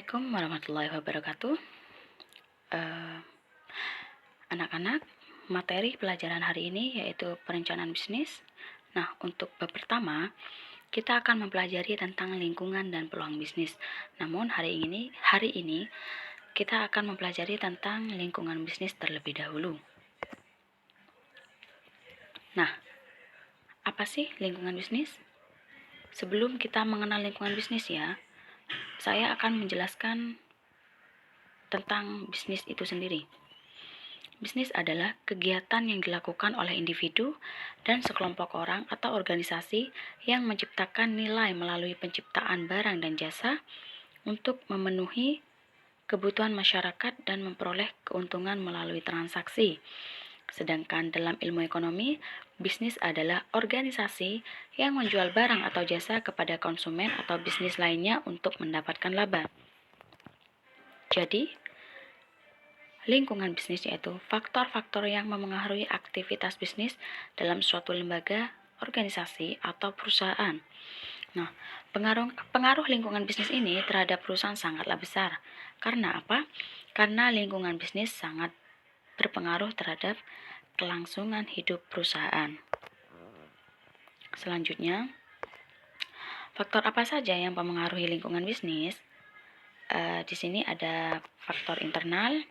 Assalamualaikum warahmatullahi wabarakatuh. Eh, Anak-anak, materi pelajaran hari ini yaitu perencanaan bisnis. Nah, untuk bab pertama, kita akan mempelajari tentang lingkungan dan peluang bisnis. Namun hari ini kita akan mempelajari tentang lingkungan bisnis terlebih dahulu. Nah, apa sih lingkungan bisnis? Sebelum kita mengenal lingkungan bisnis ya, saya akan menjelaskan tentang bisnis itu sendiri. Bisnis adalah kegiatan yang dilakukan oleh individu dan sekelompok orang atau organisasi yang menciptakan nilai melalui penciptaan barang dan jasa untuk memenuhi kebutuhan masyarakat dan memperoleh keuntungan melalui transaksi. Sedangkan dalam ilmu ekonomi, bisnis adalah organisasi yang menjual barang atau jasa kepada konsumen atau bisnis lainnya untuk mendapatkan laba. Jadi, lingkungan bisnis yaitu faktor-faktor yang memengaruhi aktivitas bisnis dalam suatu lembaga, organisasi, atau perusahaan. Nah, pengaruh lingkungan bisnis ini terhadap perusahaan sangatlah besar. Karena apa? Karena lingkungan bisnis sangat berpengaruh terhadap kelangsungan hidup perusahaan. Selanjutnya, faktor apa saja yang mempengaruhi lingkungan bisnis? Di sini ada faktor internal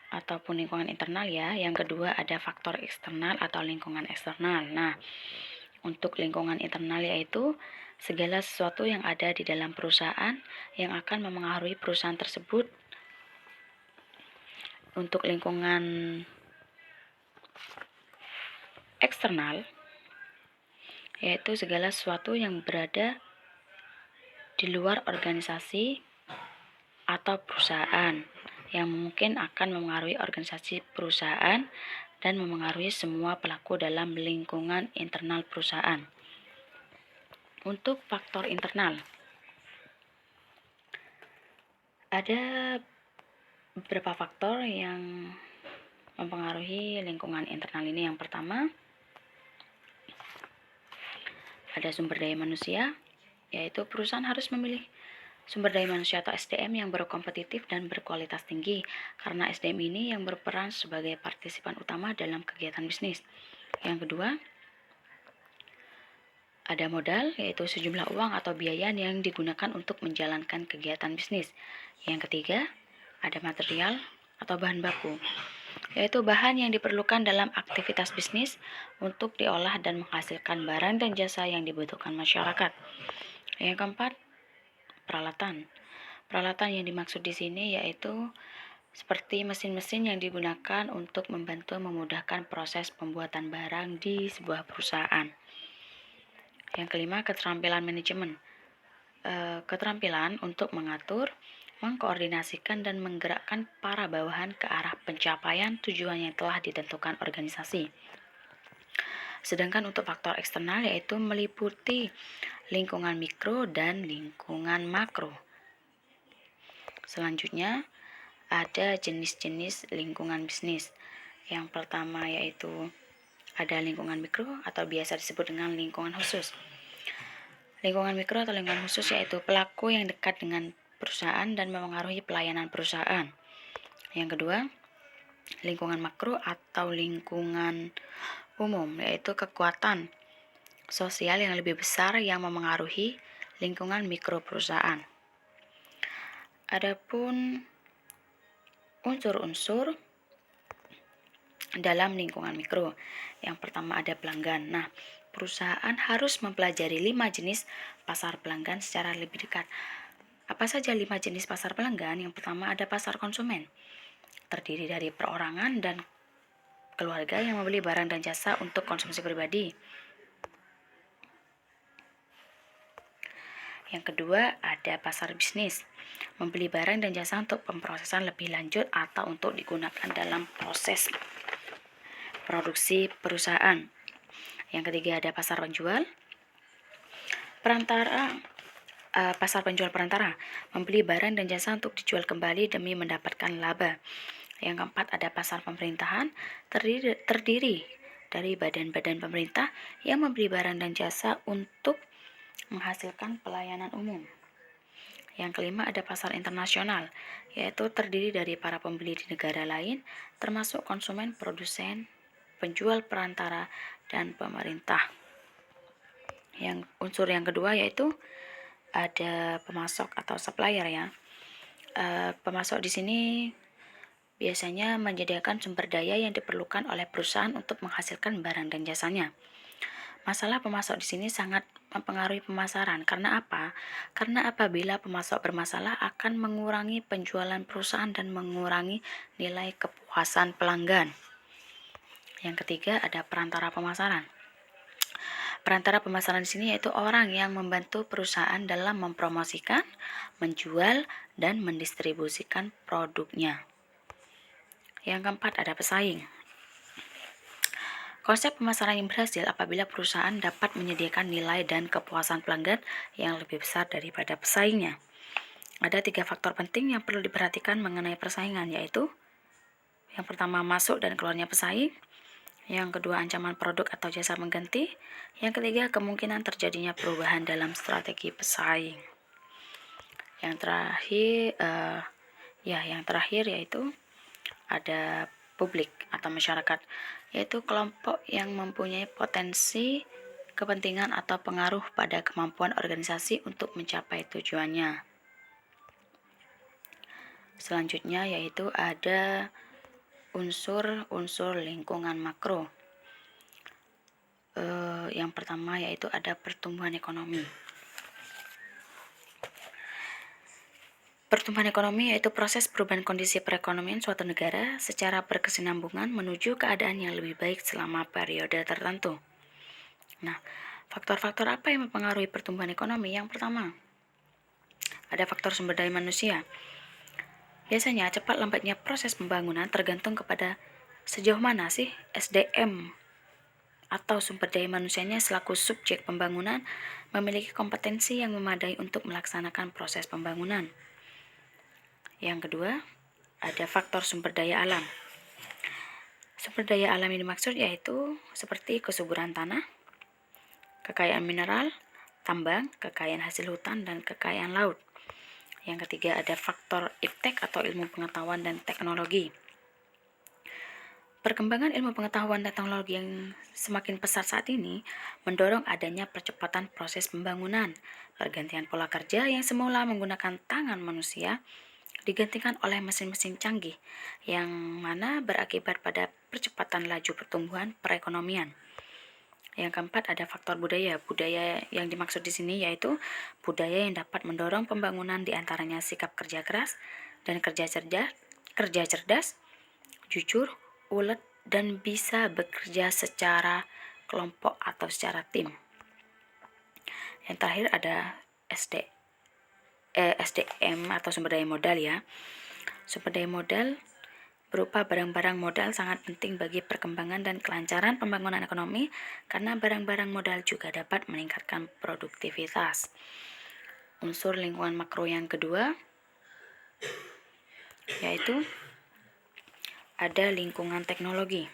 ataupun lingkungan internal ya. Yang kedua ada faktor eksternal atau lingkungan eksternal. Nah, untuk lingkungan internal yaitu segala sesuatu yang ada di dalam perusahaan yang akan memengaruhi perusahaan tersebut. Untuk lingkungan eksternal yaitu segala sesuatu yang berada di luar organisasi atau perusahaan yang mungkin akan memengaruhi organisasi perusahaan dan memengaruhi semua pelaku dalam lingkungan internal perusahaan. Untuk faktor internal, ada beberapa faktor yang mempengaruhi lingkungan internal ini. Yang pertama, ada sumber daya manusia, yaitu perusahaan harus memilih sumber daya manusia atau SDM yang berkompetitif dan berkualitas tinggi, karena SDM ini yang berperan sebagai partisipan utama dalam kegiatan bisnis. Yang kedua, ada modal, yaitu sejumlah uang atau biaya yang digunakan untuk menjalankan kegiatan bisnis. Yang ketiga, ada material atau bahan baku, yaitu bahan yang diperlukan dalam aktivitas bisnis untuk diolah dan menghasilkan barang dan jasa yang dibutuhkan masyarakat. Yang keempat, peralatan. Peralatan yang dimaksud di sini yaitu seperti mesin-mesin yang digunakan untuk membantu memudahkan proses pembuatan barang di sebuah perusahaan. Yang kelima, keterampilan manajemen. Keterampilan untuk mengatur, mengkoordinasikan, dan menggerakkan para bawahan ke arah pencapaian tujuan yang telah ditentukan organisasi. Sedangkan untuk faktor eksternal yaitu meliputi lingkungan mikro dan lingkungan makro. Selanjutnya, ada jenis-jenis lingkungan bisnis. Yang pertama yaitu ada lingkungan mikro atau biasa disebut dengan lingkungan khusus. Lingkungan mikro atau lingkungan khusus yaitu pelaku yang dekat dengan perusahaan dan memengaruhi pelayanan perusahaan. Yang kedua, lingkungan makro atau lingkungan umum, yaitu kekuatan sosial yang lebih besar yang memengaruhi lingkungan mikro perusahaan. Adapun unsur-unsur dalam lingkungan mikro, yang pertama ada pelanggan. Nah, perusahaan harus mempelajari 5 jenis pasar pelanggan secara lebih dekat. Apa saja 5 jenis pasar pelanggan? Yang pertama ada pasar konsumen, terdiri dari perorangan dan keluarga yang membeli barang dan jasa untuk konsumsi pribadi. Yang kedua ada pasar bisnis, membeli barang dan jasa untuk pemrosesan lebih lanjut atau untuk digunakan dalam proses produksi perusahaan. Yang ketiga ada pasar penjual perantara. Pasar penjual perantara, membeli barang dan jasa untuk dijual kembali demi mendapatkan laba. Yang keempat ada pasar pemerintahan, terdiri dari badan-badan pemerintah yang membeli barang dan jasa untuk menghasilkan pelayanan umum. Yang kelima ada pasar internasional, yaitu terdiri dari para pembeli di negara lain, termasuk konsumen, produsen, penjual, perantara, dan pemerintah. Unsur yang kedua yaitu ada pemasok atau supplier ya. Pemasok di sini biasanya menyediakan sumber daya yang diperlukan oleh perusahaan untuk menghasilkan barang dan jasanya. Masalah pemasok di sini sangat mempengaruhi pemasaran. Karena apa? Karena apabila pemasok bermasalah akan mengurangi penjualan perusahaan dan mengurangi nilai kepuasan pelanggan. Yang ketiga ada perantara pemasaran. Perantara pemasaran di sini yaitu orang yang membantu perusahaan dalam mempromosikan, menjual, dan mendistribusikan produknya. Yang keempat ada pesaing. Konsep pemasaran yang berhasil apabila perusahaan dapat menyediakan nilai dan kepuasan pelanggan yang lebih besar daripada pesaingnya. Ada 3 faktor penting yang perlu diperhatikan mengenai persaingan, yaitu yang pertama masuk dan keluarnya pesaing, yang kedua ancaman produk atau jasa mengganti, yang ketiga kemungkinan terjadinya perubahan dalam strategi pesaing. Yang terakhir yaitu ada publik atau masyarakat, yaitu kelompok yang mempunyai potensi, kepentingan atau pengaruh pada kemampuan organisasi untuk mencapai tujuannya. Selanjutnya yaitu ada unsur-unsur lingkungan makro. Yang pertama yaitu ada pertumbuhan ekonomi. Pertumbuhan ekonomi yaitu proses perubahan kondisi perekonomian suatu negara secara berkesinambungan menuju keadaan yang lebih baik selama periode tertentu. Nah, faktor-faktor apa yang mempengaruhi pertumbuhan ekonomi? Yang pertama, ada faktor sumber daya manusia. Biasanya cepat lambatnya proses pembangunan tergantung kepada sejauh mana sih SDM atau sumber daya manusianya selaku subjek pembangunan memiliki kompetensi yang memadai untuk melaksanakan proses pembangunan. Yang kedua, ada faktor sumber daya alam. Sumber daya alam ini dimaksud yaitu seperti kesuburan tanah, kekayaan mineral, tambang, kekayaan hasil hutan, dan kekayaan laut. Yang ketiga ada faktor iptek atau ilmu pengetahuan dan teknologi. Perkembangan ilmu pengetahuan dan teknologi yang semakin pesat saat ini mendorong adanya percepatan proses pembangunan. Pergantian pola kerja yang semula menggunakan tangan manusia digantikan oleh mesin-mesin canggih yang mana berakibat pada percepatan laju pertumbuhan perekonomian. Yang keempat ada faktor budaya. Budaya yang dimaksud di sini yaitu budaya yang dapat mendorong pembangunan diantaranya sikap kerja keras dan kerja cerdas, jujur, ulet, dan bisa bekerja secara kelompok atau secara tim. Yang terakhir ada SDM atau sumber daya modal ya. Sumber daya modal berupa barang-barang modal sangat penting bagi perkembangan dan kelancaran pembangunan ekonomi karena barang-barang modal juga dapat meningkatkan produktivitas. Unsur lingkungan makro yang kedua yaitu ada lingkungan teknologi.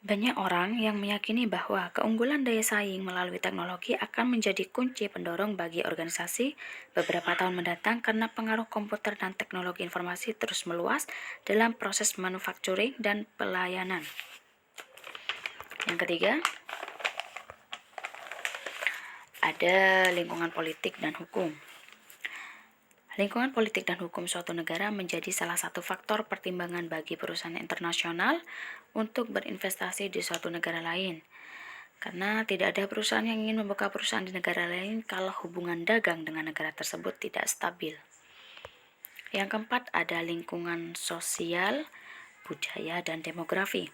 Banyak orang yang meyakini bahwa keunggulan daya saing melalui teknologi akan menjadi kunci pendorong bagi organisasi beberapa tahun mendatang karena pengaruh komputer dan teknologi informasi terus meluas dalam proses manufacturing dan pelayanan. Yang ketiga, ada lingkungan politik dan hukum. Lingkungan politik dan hukum suatu negara menjadi salah satu faktor pertimbangan bagi perusahaan internasional untuk berinvestasi di suatu negara lain. Karena tidak ada perusahaan yang ingin membuka perusahaan di negara lain kalau hubungan dagang dengan negara tersebut tidak stabil. Yang keempat ada lingkungan sosial, budaya, dan demografi.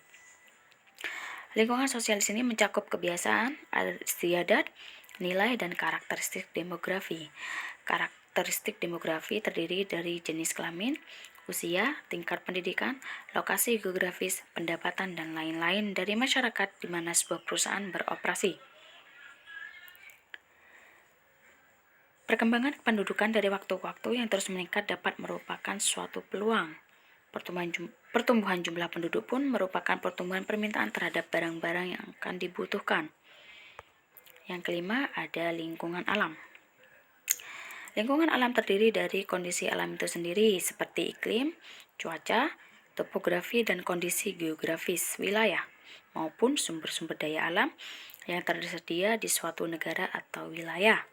Lingkungan sosial di sini mencakup kebiasaan, istiadat, nilai, dan karakteristik demografi. Karakteristik demografi terdiri dari jenis kelamin, usia, tingkat pendidikan, lokasi geografis, pendapatan, dan lain-lain dari masyarakat di mana sebuah perusahaan beroperasi. Perkembangan kependudukan dari waktu ke waktu yang terus meningkat dapat merupakan suatu peluang. Pertumbuhan jumlah penduduk pun merupakan pertumbuhan permintaan terhadap barang-barang yang akan dibutuhkan. Yang kelima ada lingkungan alam. Lingkungan alam terdiri dari kondisi alam itu sendiri seperti iklim, cuaca, topografi, dan kondisi geografis wilayah maupun sumber-sumber daya alam yang tersedia di suatu negara atau wilayah.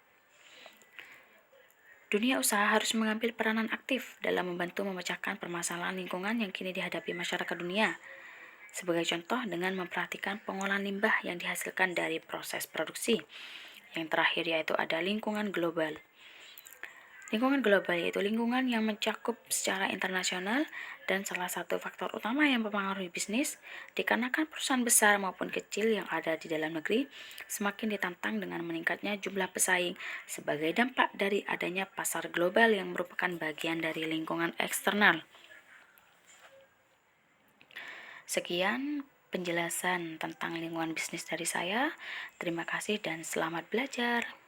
Dunia usaha harus mengambil peranan aktif dalam membantu memecahkan permasalahan lingkungan yang kini dihadapi masyarakat dunia. Sebagai contoh, dengan memperhatikan pengolahan limbah yang dihasilkan dari proses produksi. Yang terakhir yaitu ada lingkungan global. Lingkungan global yaitu lingkungan yang mencakup secara internasional dan salah satu faktor utama yang mempengaruhi bisnis, dikarenakan perusahaan besar maupun kecil yang ada di dalam negeri semakin ditantang dengan meningkatnya jumlah pesaing sebagai dampak dari adanya pasar global yang merupakan bagian dari lingkungan eksternal. Sekian penjelasan tentang lingkungan bisnis dari saya. Terima kasih dan selamat belajar.